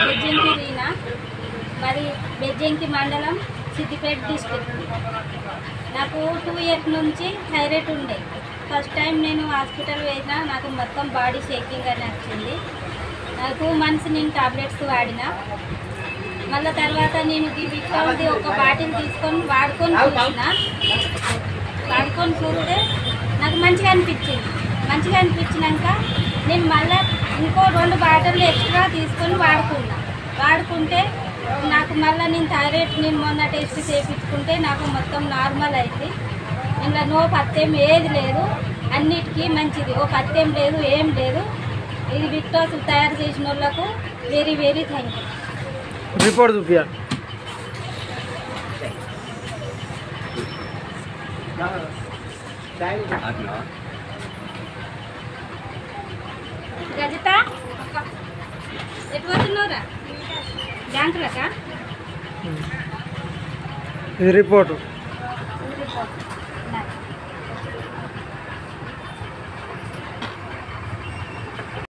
బెజ్జంకి రీనా, మరి బెజ్జంకి మండలం, సిద్దిపేట డిస్ట్రిక్ట్. నాకు 2 years నుంచి థైరాయిడ్ ఉండే. ఫస్ట్ టైం నేను హాస్పిటల్ వేసినా నాకు మొత్తం బాడీ షేకింగ్ అని వచ్చింది. 2 months నేను టాబ్లెట్స్ వాడినా. మళ్ళీ తర్వాత నేను విక్టోల్ది ఒక బాటిల్ తీసుకొని వాడుకొని చూస్తే నాకు మంచిగా అనిపించింది. మంచిగా అనిపించినాక నేను మళ్ళీ ఇంకో 2 బాటిల్ ఎక్స్ట్రా తీసుకొని వాడుకుంటే నాకు మళ్ళీ నేను థైరాయిడ్ నేను మొన్న టెస్ట్ చేయించుకుంటే నాకు మొత్తం నార్మల్ అయింది. ఇంకా నో పత్యం ఏది లేదు, అన్నిటికీ మంచిది. ఓ పత్యం లేదు, ఏం లేదు. ఇది విక్టోస్ తయారు చేసిన వాళ్ళకు very very thank you. Report చూపియా. రజిత ఎటు పోతున్నావురా? బ్యాంకులకా? ఇది రిపోర్టు.